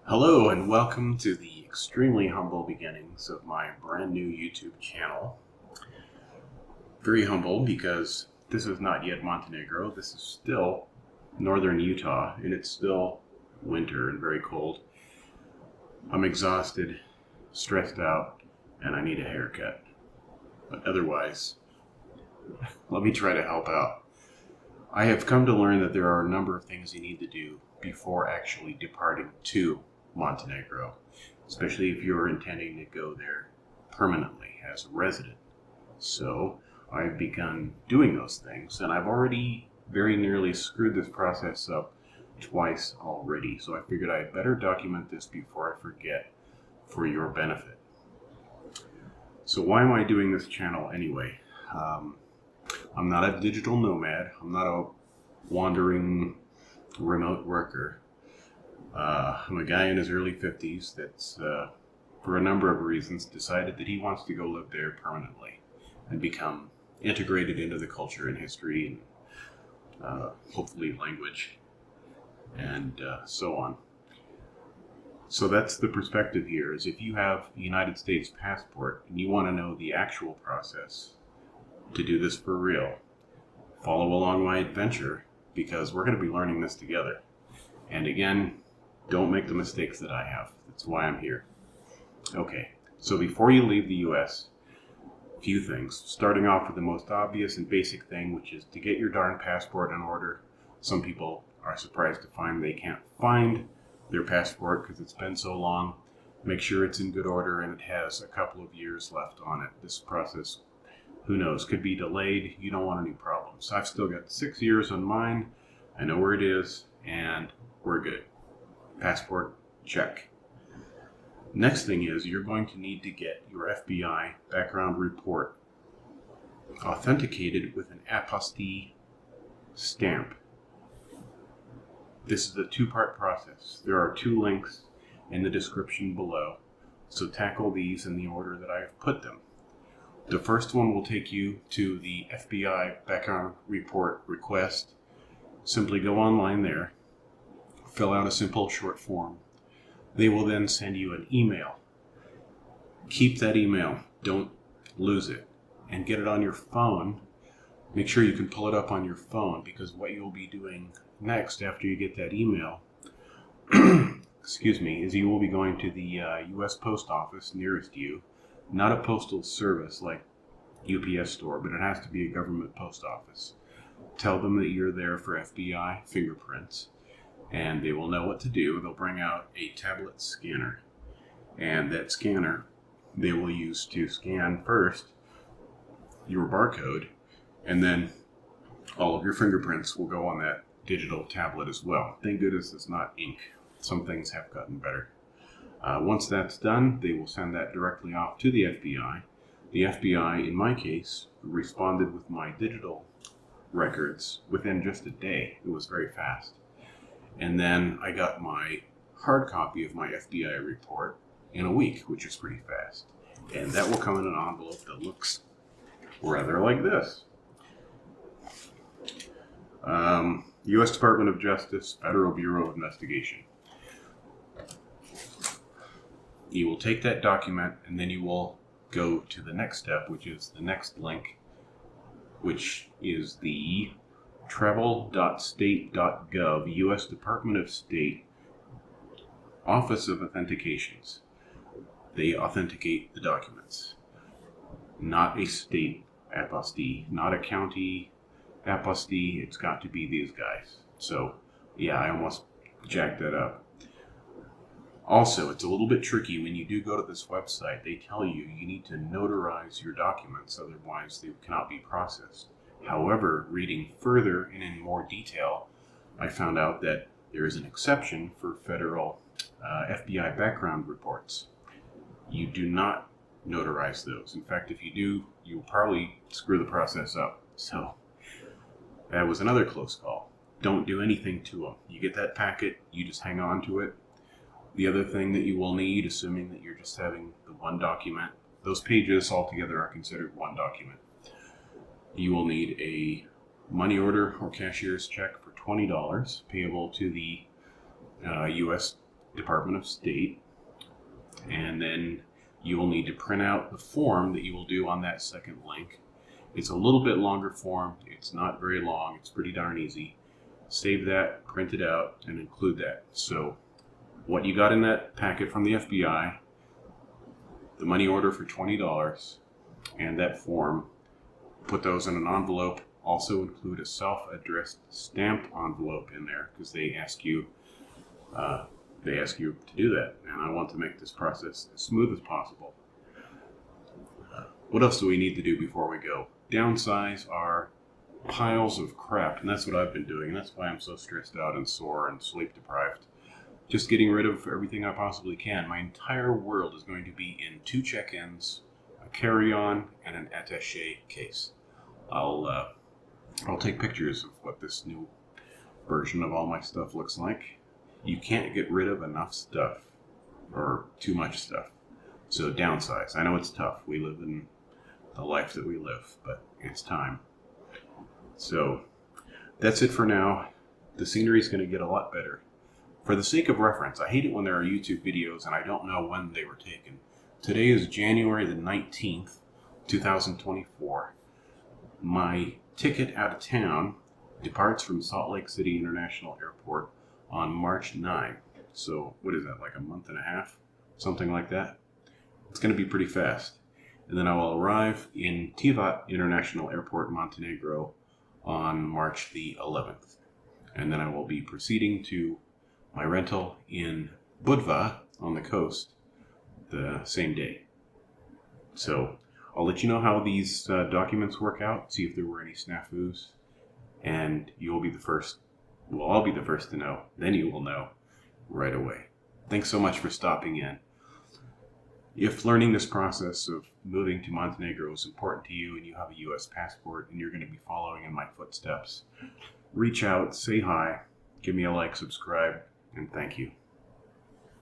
Hello and welcome to the extremely humble beginnings of my brand new YouTube channel. Very humble because this is not yet Montenegro. This is still northern Utah and it's still winter and very cold. I'm exhausted, stressed out, and I need a haircut. But otherwise, let me try to help out. I have come to learn that there are a number of things you need to do before actually departing to Montenegro, especially if you're intending to go there permanently as a resident. So I've begun doing those things, and I've already very nearly screwed this process up twice already. So I figured I'd better document this before I forget for your benefit. So why am I doing this channel anyway? I'm not a digital nomad. I'm not a wandering remote worker. I'm a guy in his early 50s that's, for a number of reasons, decided that he wants to go live there permanently and become integrated into the culture and history and hopefully language and so on. So that's the perspective here, is if you have a United States passport and you want to know the actual process to do this for real, follow along my adventure because we're going to be learning this together. And again, don't make the mistakes that I have. That's why I'm here. Okay, so before you leave the US, a few things. Starting off with the most obvious and basic thing, which is to get your darn passport in order. Some people are surprised to find they can't find their passport because it's been so long. Make sure it's in good order and it has a couple of years left on it. This process, who knows, could be delayed. You don't want any problems. I've still got 6 years on mine. I know where it is, and we're good. Passport, check. Next thing is you're going to need to get your FBI background report authenticated with an apostille stamp. This is a two-part process. There are 2 links in the description below, so tackle these in the order that I have put them. The first one will take you to the FBI background report request. Simply go online there, fill out a simple short form. They will then send you an email. Keep that email. Don't lose it. And get it on your phone. Make sure you can pull it up on your phone, because what you'll be doing next after you get that email excuse me, is you will be going to the U.S. Post Office nearest you. Not a postal service like UPS store, but it has to be a government post office. Tell them that you're there for FBI fingerprints, and they will know what to do. They'll bring out a tablet scanner, and that scanner they will use to scan first your barcode, and then all of your fingerprints will go on that digital tablet as well. Thank goodness it's not ink. Some things have gotten better. Once that's done, they will send that directly off to the FBI. The FBI, in my case, responded with my digital records within just a day. It was very fast. And then I got my hard copy of my FBI report in a week, which is pretty fast. And that will come in an envelope that looks rather like this. U.S. Department of Justice, Federal Bureau of Investigation. You will take that document and then you will go to the next step, which is the next link, which is the travel.state.gov U.S. Department of State Office of Authentications. They authenticate the documents. Not a state apostille, not a county apostille. It's got to be these guys. So, yeah, I almost jacked that up. Also, it's a little bit tricky when you do go to this website. They tell you need to notarize your documents, otherwise they cannot be processed. However, reading further and in more detail, I found out that there is an exception for federal FBI background reports. You do not notarize those. In fact, if you do, you'll probably screw the process up. So that was another close call. Don't do anything to them. You get that packet, you just hang on to it. The other thing that you will need, assuming that you're just having the one document, those pages altogether are considered one document. You will need a money order or cashier's check for $20 payable to the U.S. Department of State, and then you will need to print out the form that you will do on that second link. It's a little bit longer form. It's not very long. It's pretty darn easy. Save that, print it out, and include that. So what you got in that packet from the FBI, the money order for $20, and that form, put those in an envelope. Also include a self-addressed stamped envelope in there, because they ask you to do that, and I want to make this process as smooth as possible. What else do we need to do before we go? Downsize our piles of crap, and that's what I've been doing. That's why I'm so stressed out and sore and sleep deprived. Just getting rid of everything I possibly can. My entire world is going to be in 2 check-ins, a carry-on, and an attaché case. I'll take pictures of what this new version of all my stuff looks like. You can't get rid of enough stuff, or too much stuff. So downsize. I know it's tough. We live in the life that we live, but it's time. So that's it for now. The scenery is going to get a lot better. For the sake of reference, I hate it when there are YouTube videos and I don't know when they were taken. Today is January the 19th, 2024. My ticket out of town departs from Salt Lake City International Airport on March 9. So what is that, like a month and a half? Something like that. It's going to be pretty fast. And then I will arrive in Tivat International Airport, Montenegro on March the 11th. And then I will be proceeding to my rental in Budva on the coast the same day. So I'll let you know how these documents work out, see if there were any snafus, and you'll be the first. Well, I'll be the first to know. Then you will know right away. Thanks so much for stopping in. If learning this process of moving to Montenegro is important to you and you have a U.S. passport and you're going to be following in my footsteps, reach out, say hi, give me a like, subscribe, and thank you.